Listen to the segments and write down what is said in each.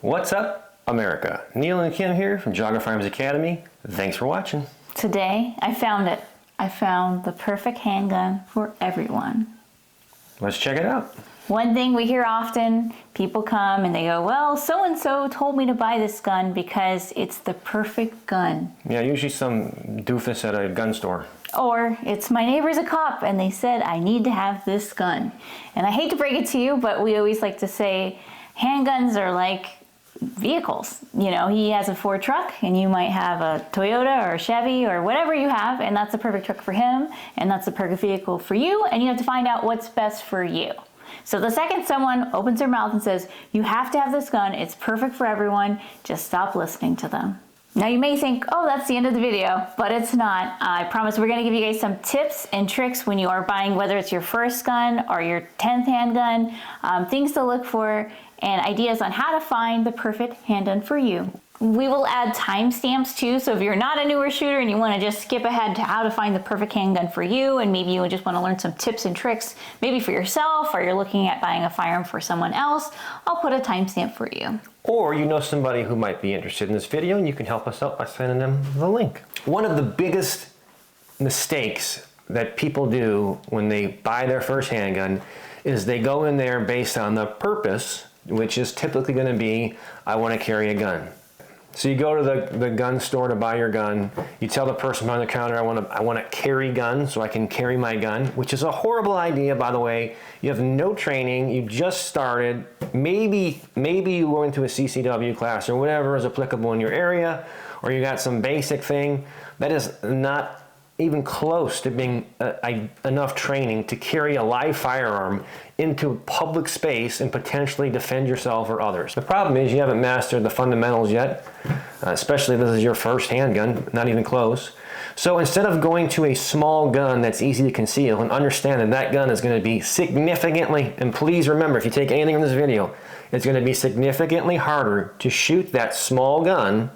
What's up, America? Neil and Kim here from Geauga Firearms Academy. Thanks for watching. Today, I found it. I found the perfect handgun for everyone. Let's check it out. One thing we hear often, people come and they go, well, so-and-so told me to buy this gun because it's the perfect gun. Yeah, usually some doofus at a gun store. Or it's my neighbor's a cop and they said I need to have this gun. And I hate to break it to you, but we always like to say handguns are like vehicles. You know, he has a Ford truck and you might have a Toyota or a Chevy or whatever you have, and that's the perfect truck for him and that's the perfect vehicle for you, and you have to find out what's best for you. So the second someone opens their mouth and says, you have to have this gun, it's perfect for everyone, just stop listening to them. Now you may think, oh, that's the end of the video, but it's not. I promise we're gonna give you guys some tips and tricks when you are buying, whether it's your first gun or your 10th handgun, things to look for, and ideas on how to find the perfect handgun for you. We will add timestamps too, so if you're not a newer shooter and you want to just skip ahead to how to find the perfect handgun for you, and maybe you just want to learn some tips and tricks, maybe for yourself, or you're looking at buying a firearm for someone else, I'll put a timestamp for you. Or you know somebody who might be interested in this video and you can help us out by sending them the link. One of the biggest mistakes that people do when they buy their first handgun is they go in there based on the purpose, which is typically going to be, I want to carry a gun. So you go to the gun store to buy your gun. You tell the person behind the counter, I want to carry gun so I can carry my gun, which is a horrible idea, by the way. You have no training. You just started. Maybe you went to a CCW class or whatever is applicable in your area, or you got some basic thing. That is not even close to being enough training to carry a live firearm into public space and potentially defend yourself or others. The problem is you haven't mastered the fundamentals yet, especially if this is your first handgun, not even close. So instead of going to a small gun that's easy to conceal and understand that that gun is going to be significantly, and please remember, if you take anything from this video, it's going to be significantly harder to shoot that small gun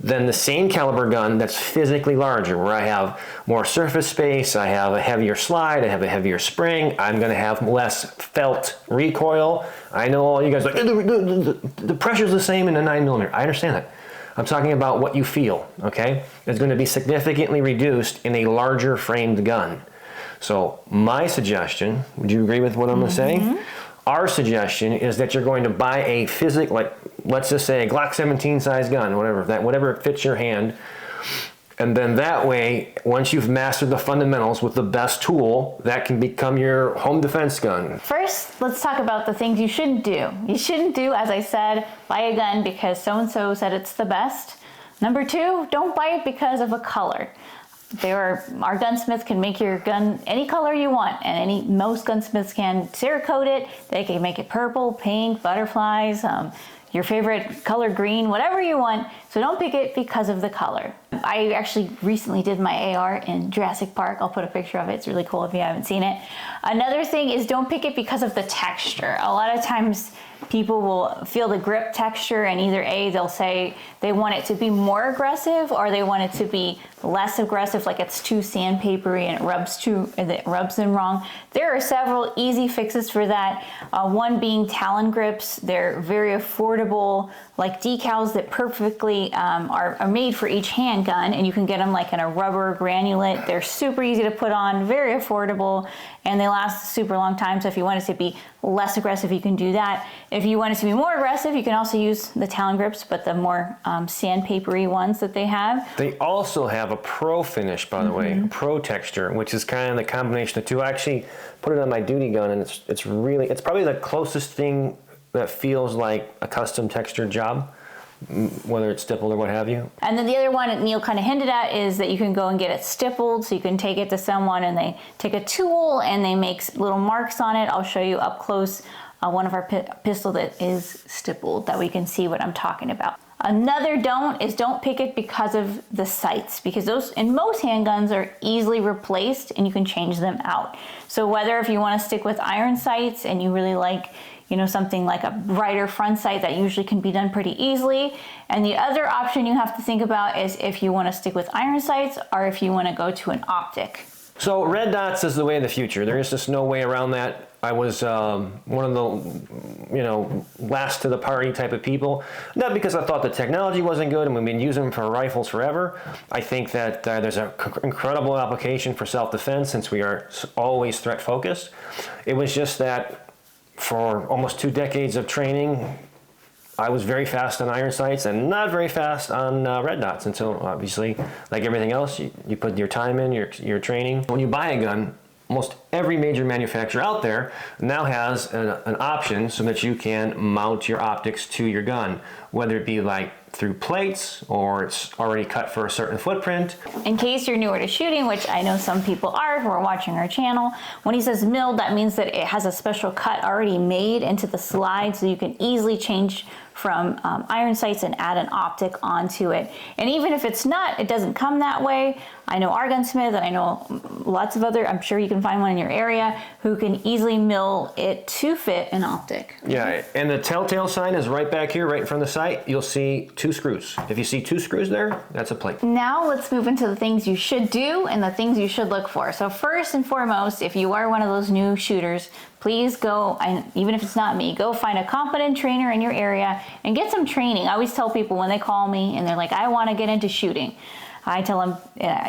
than the same caliber gun that's physically larger, where I have more surface space, I have a heavier slide, I have a heavier spring, I'm going to have less felt recoil. I know all you guys are like, the pressure's the same in a 9mm. I understand that. I'm talking about what you feel, okay? It's going to be significantly reduced in a larger framed gun. So my suggestion, would you agree with what I'm going to say? Our suggestion is that you're going to buy a like let's just say a Glock 17 size gun, whatever fits your hand. And then that way, once you've mastered the fundamentals with the best tool, that can become your home defense gun. First, Let's talk about the things you shouldn't do. You shouldn't do, as I said, buy a gun because so-and-so said it's the best. Number two, don't buy it because of a color. Our gunsmiths can make your gun any color you want, and most gunsmiths can Cerakote it. They can make it purple, pink, butterflies, your favorite color green, whatever you want. So don't pick it because of the color. I actually recently did my AR in Jurassic Park. I'll put a picture of it. It's really cool if you haven't seen it. Another thing is don't pick it because of the texture. A lot of times people will feel the grip texture, and either they'll say they want it to be more aggressive or they want it to be less aggressive, like it's too sandpapery and it rubs them wrong. There are several easy fixes for that. One being Talon grips. They're very affordable, like decals that perfectly are made for each handgun, and you can get them like in a rubber granulate. They're super easy to put on, very affordable, and they last a super long time. So if you want it to be less aggressive, you can do that. If you want it to be more aggressive, you can also use the Talon grips, but the more sandpapery ones that they have. They also have a pro finish, by the way, pro texture, which is kind of the combination of two. I actually put it on my duty gun, and it's probably the closest thing that feels like a custom textured job, whether it's stippled or what have you. And then the other one that Neil kind of hinted at is that you can go and get it stippled, so you can take it to someone and they take a tool and they make little marks on it. I'll show you up close one of our pistol that is stippled, that we can see what I'm talking about. Another don't pick it because of the sights, because those in most handguns are easily replaced and you can change them out. So whether if you want to stick with iron sights and you really like, you know, something like a brighter front sight, that usually can be done pretty easily. And the other option you have to think about is if you want to stick with iron sights or if you want to go to an optic. So red dots is the way of the future. There is just no way around that. I was one of the, last to the party type of people. Not because I thought the technology wasn't good and we've been using them for rifles forever. I think that there's an incredible application for self-defense since we are always threat focused. It was just that for almost 2 decades of training, I was very fast on iron sights and not very fast on red dots until, obviously, like everything else, you put your time in, your training. When you buy a gun, almost every major manufacturer out there now has an option so that you can mount your optics to your gun, whether it be like through plates or it's already cut for a certain footprint. In case you're newer to shooting, which I know some people are who are watching our channel, when he says milled, that means that it has a special cut already made into the slide so you can easily change from iron sights and add an optic onto it. And even if it's not, it doesn't come that way. I know our gunsmith, and I know lots of other, I'm sure you can find one in your area, who can easily mill it to fit an optic. Yeah, and the telltale sign is right back here, right in front of the sight. You'll see 2 screws. If you see 2 screws there, that's a plate. Now let's move into the things you should do and the things you should look for. So first and foremost, if you are one of those new shooters, please go, even if it's not me, go find a competent trainer in your area and get some training. I always tell people when they call me and they're like, I want to get into shooting. I tell them,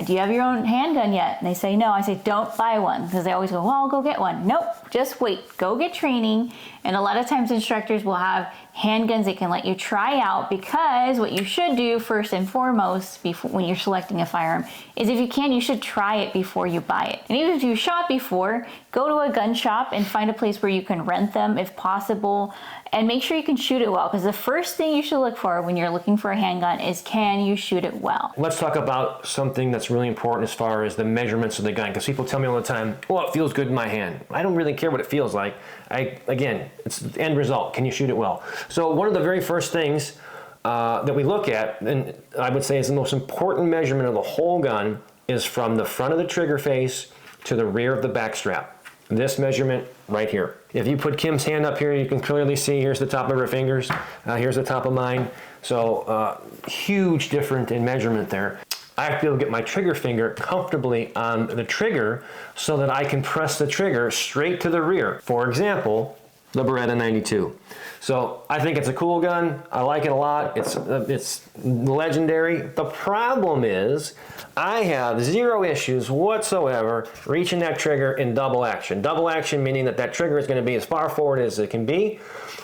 do you have your own handgun yet? And they say no. I say, don't buy one, because they always go, well, I'll go get one. Nope, just wait, go get training. And a lot of times instructors will have handguns they can let you try out, because what you should do first and foremost when you're selecting a firearm is, if you can, you should try it before you buy it. And even if you shot before, go to a gun shop and find a place where you can rent them if possible, and make sure you can shoot it well, because the first thing you should look for when you're looking for a handgun is, can you shoot it well? Let's talk about something that's really important as far as the measurements of the gun, because people tell me all the time, well, it feels good in my hand. I don't really care what it feels like. Again, it's the end result. Can you shoot it well? So one of the very first things that we look at, and I would say is the most important measurement of the whole gun, is from the front of the trigger face to the rear of the back strap. This measurement right here. If you put Kim's hand up here, you can clearly see here's the top of her fingers, here's the top of mine. So huge difference in measurement there. I have to be able to get my trigger finger comfortably on the trigger so that I can press the trigger straight to the rear. For example, the Beretta 92. So I think it's a cool gun. I like it a lot. It's legendary. The problem is I have 0 issues whatsoever reaching that trigger in double action. Double action meaning that trigger is going to be as far forward as it can be.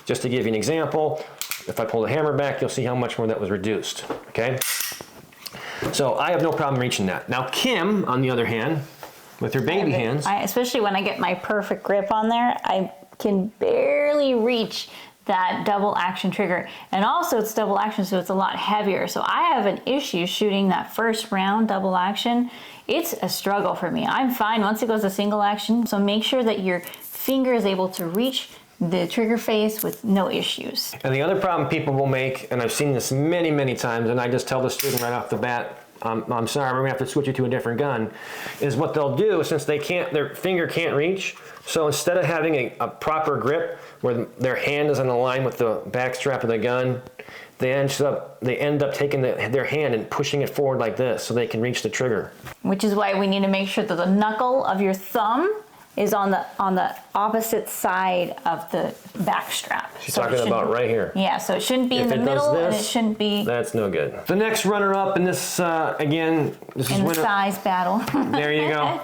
Just to give you an example, if I pull the hammer back, you'll see how much more that was reduced. Okay? So I have no problem reaching that. Now Kim, on the other hand, with her baby hands, especially when I get my perfect grip on there, I can barely reach that double action trigger. And also it's double action, so it's a lot heavier. So I have an issue shooting that first round double action. It's a struggle for me. I'm fine once it goes to single action. So make sure that your finger is able to reach the trigger face with no issues. And the other problem people will make, and I've seen this many, many times, and I just tell the student right off the bat, I'm sorry, we're gonna have to switch you to a different gun, is what they'll do, since their finger can't reach, so instead of having a proper grip where their hand is on the line with the back strap of the gun, they end up taking their hand and pushing it forward like this so they can reach the trigger. Which is why we need to make sure that the knuckle of your thumb is on the opposite side of the back strap. She's talking about right here. Yeah, so it shouldn't be in the middle, and it shouldn't be... That's no good. The next runner-up in this, again, this is... In the size battle. There you go.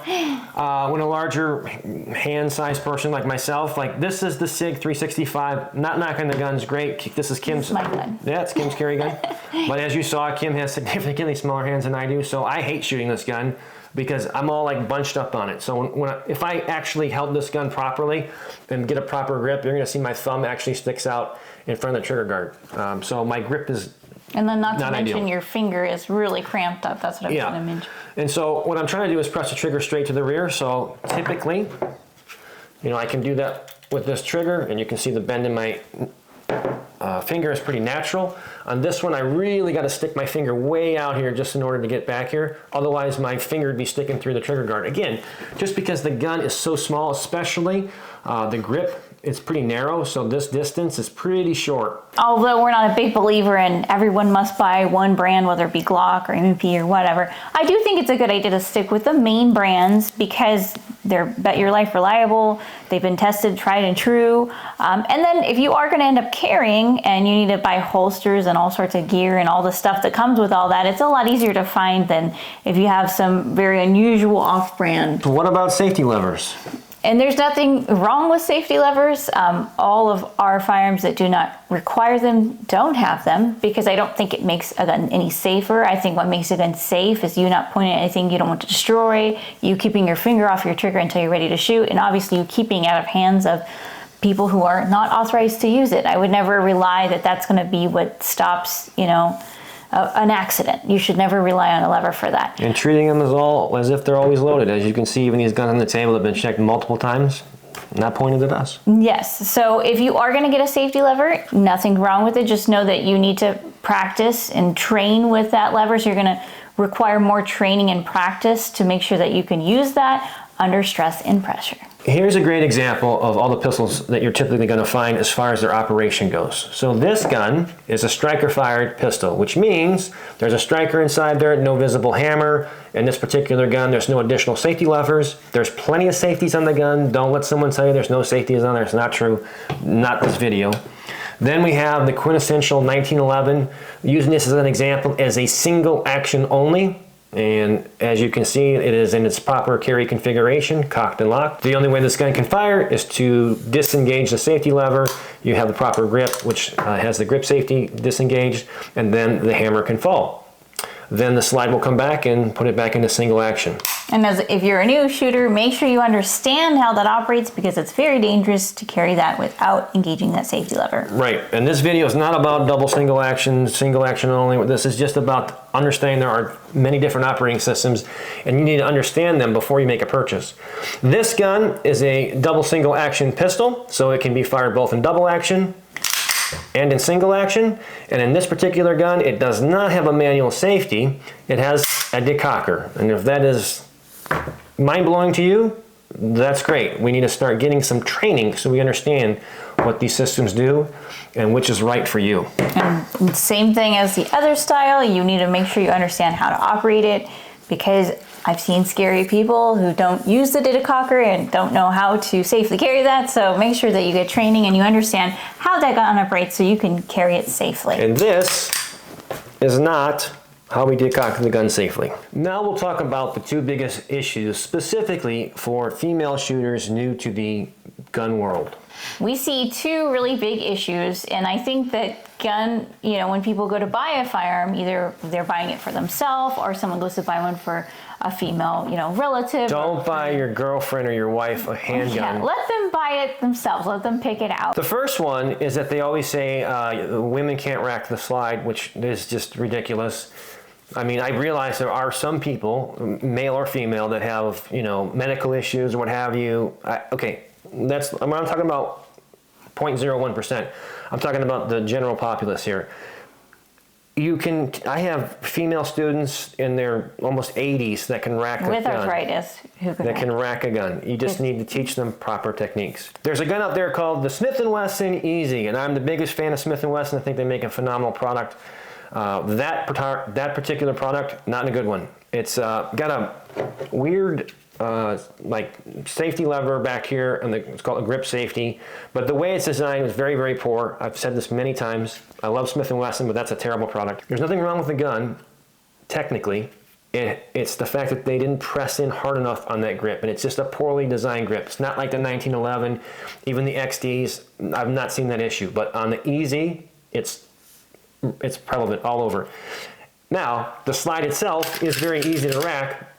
When a larger hand-sized person like myself, like this is the SIG 365, not knocking the guns, great. This is Kim's... This is my gun. Yeah, it's Kim's carry gun. But as you saw, Kim has significantly smaller hands than I do, so I hate shooting this gun, because I'm all like bunched up on it. So if I actually held this gun properly and get a proper grip, you're gonna see my thumb actually sticks out in front of the trigger guard. So my grip is and then not to mention ideal. Your finger is really cramped up. That's what I'm gonna mention. And so what I'm trying to do is press the trigger straight to the rear. So typically, I can do that with this trigger, and you can see the bend in my finger is pretty natural. On this one, I really got to stick my finger way out here just in order to get back here. Otherwise, my finger would be sticking through the trigger guard. Again, just because the gun is so small, especially the grip it's pretty narrow, so this distance is pretty short. Although we're not a big believer in everyone must buy one brand, whether it be Glock or MP or whatever, I do think it's a good idea to stick with the main brands because they're bet your life reliable, they've been tested, tried and true. And then if you are gonna end up carrying and you need to buy holsters and all sorts of gear and all the stuff that comes with all that, it's a lot easier to find than if you have some very unusual off-brand. What about safety levers? And there's nothing wrong with safety levers. All of our firearms that do not require them don't have them because I don't think it makes a gun any safer. I think what makes a gun safe is you not pointing at anything you don't want to destroy, you keeping your finger off your trigger until you're ready to shoot, and obviously you keeping it out of hands of people who are not authorized to use it. I would never rely that that's going to be what stops, an accident. You should never rely on a lever for that. And treating them as if they're always loaded. As you can see, even these guns on the table have been checked multiple times, not pointed at us. Yes, so if you are gonna get a safety lever, nothing wrong with it. Just know that you need to practice and train with that lever. So you're gonna require more training and practice to make sure that you can use that under stress and pressure. Here's a great example of all the pistols that you're typically going to find as far as their operation goes. So this gun is a striker fired pistol, which means there's a striker inside there, no visible hammer. In this particular gun, there's no additional safety levers. There's plenty of safeties on the gun. Don't let someone tell you there's no safeties on there. It's not true. Not this video. Then we have the quintessential 1911, using this as an example as a single action only. And as you can see, it is in its proper carry configuration, cocked and locked. The only way this gun can fire is to disengage the safety lever. You have the proper grip, which has the grip safety disengaged, and then the hammer can fall. Then the slide will come back and put it back into single action. And if you're a new shooter, make sure you understand how that operates because it's very dangerous to carry that without engaging that safety lever. Right, and this video is not about double single action only. This is just about understanding there are many different operating systems and you need to understand them before you make a purchase. This gun is a double single action pistol, so it can be fired both in double action and in single action. And in this particular gun, it does not have a manual safety. It has a decocker. And if that is mind-blowing to you, that's great. We need to start getting some training so we understand what these systems do and which is right for you. And same thing as the other style, you need to make sure you understand how to operate it because I've seen scary people who don't use the decocker and don't know how to safely carry that. So make sure that you get training and you understand how that gun operates so you can carry it safely. And this is not how we decock the gun safely. Now we'll talk about the two biggest issues specifically for female shooters new to the gun world. We see two really big issues, and I think that when people go to buy a firearm, either they're buying it for themselves or someone goes to buy one for a female, relative. Don't buy your girlfriend or your wife a handgun. Yeah, let them buy it themselves. Let them pick it out. The first one is that they always say women can't rack the slide, which is just ridiculous. I mean, I realize there are some people, male or female, that have, medical issues or what have you. I'm not talking about 0.01%. I'm talking about the general populace here. I have female students in their almost 80s that can rack a gun. With arthritis. That can rack a gun. You just need to teach them proper techniques. There's a gun out there called the Smith & Wesson Easy, and I'm the biggest fan of Smith & Wesson. I think they make a phenomenal product. That particular product, not a good one. It's got a weird safety lever back here, and it's called a grip safety. But the way it's designed is very, very poor. I've said this many times. I love Smith & Wesson, but that's a terrible product. There's nothing wrong with the gun, technically. It's the fact that they didn't press in hard enough on that grip, and it's just a poorly designed grip. It's not like the 1911, even the XDs. I've not seen that issue, but on the Easy, it's prevalent all over. Now, the slide itself is very easy to rack,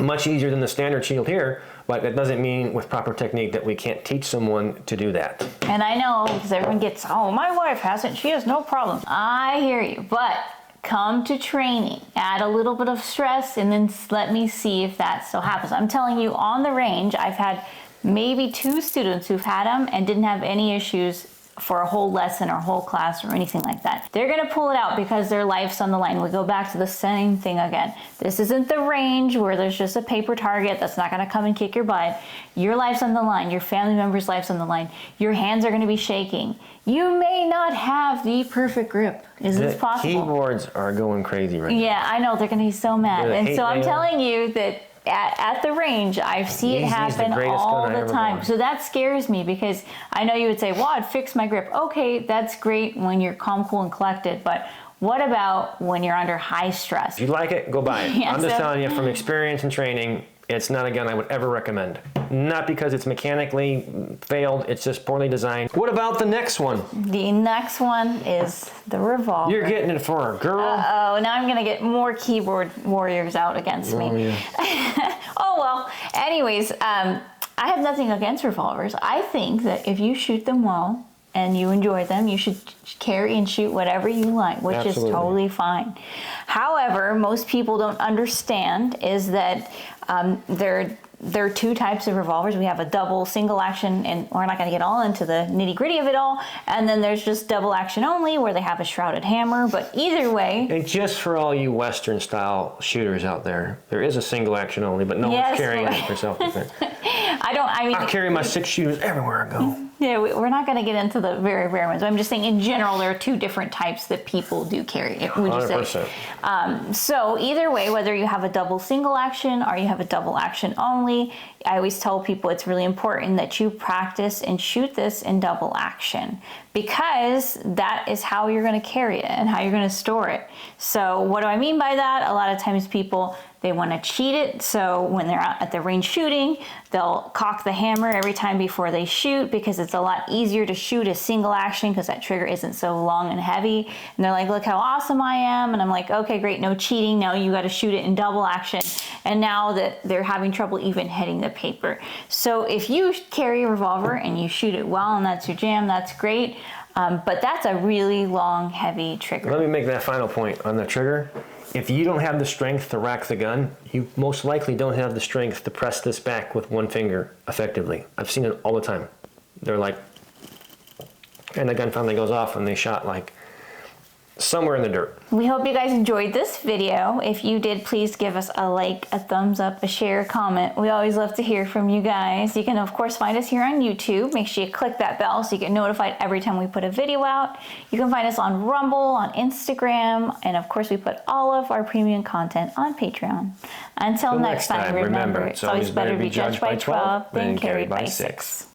much easier than the standard shield here, but that doesn't mean with proper technique that we can't teach someone to do that. And I know, because everyone gets, oh, my wife hasn't, she has no problem. I hear you, but come to training, add a little bit of stress, and then let me see if that still happens. I'm telling you, on the range, I've had maybe 2 students who've had them and didn't have any issues for a whole lesson or whole class or anything like that. They're gonna pull it out because their life's on the line. We go back to the same thing again. This isn't the range where there's just a paper target that's not gonna come and kick your butt. Your life's on the line, your family member's life's on the line. Your hands are gonna be shaking. You may not have the perfect grip. Is this possible? Keyboards are going crazy right now. Yeah, I know, they're gonna be so mad. They're the And so I'm hate mail. telling you that at the range, I see it Easy's the happen greatest all gun I the ever time. bought. So that scares me because I know you would say, well, I'd fix my grip. Okay, that's great when you're calm, cool, and collected, but what about when you're under high stress? If you like it, go buy it. Yeah, I'm just so- telling you from experience and training, it's not a gun I would ever recommend. Not because it's mechanically failed, it's just poorly designed. What about the next one? The next one is the revolver. You're getting it for a girl. Oh, now I'm gonna get more keyboard warriors out against me. Oh, yeah. Oh well. Anyways, I have nothing against revolvers. I think that if you shoot them well and you enjoy them, you should carry and shoot whatever you like, which Absolutely. is totally fine. However, most people don't understand is that there are two types of revolvers. We have a double single action, and we're not going to get all into the nitty gritty of it all. And then there's just double action only, where they have a shrouded hammer. But either way, And just for all you Western style shooters out there, there is a single action only, but no Yes, one's carrying right. it for self-defense. I carry my 6 shooters everywhere I go. Yeah, we're not going to get into the very rare ones. I'm just saying in general, there are two different types that people do carry. Would you say? 100%. So either way, whether you have a double single action or you have a double action only, I always tell people it's really important that you practice and shoot this in double action, because that is how you're going to carry it and how you're going to store it. So what do I mean by that? A lot of times people, they want to cheat it. So when they're out at the range shooting, they'll cock the hammer every time before they shoot, because it's a lot easier to shoot a single action because that trigger isn't so long and heavy. And they're like, look how awesome I am. And I'm like, okay, great, no cheating. Now you got to shoot it in double action. And now that they're having trouble even hitting the paper. So if you carry a revolver and you shoot it well and that's your jam, that's great. But that's a really long, heavy trigger. Let me make that final point on the trigger. If you don't have the strength to rack the gun, you most likely don't have the strength to press this back with one finger effectively. I've seen it all the time. They're like, and the gun finally goes off and they shot like somewhere in the dirt. We hope you guys enjoyed this video. If you did, please give us a like, a thumbs up, a share, a comment. We always love to hear from you guys. You can of course find us here on YouTube. Make sure you click that bell so you get notified every time we put a video out. You can find us on Rumble, on Instagram, and of course we put all of our premium content on Patreon. Until next time, remember, it's always better to be judged by 12 than carried by 6.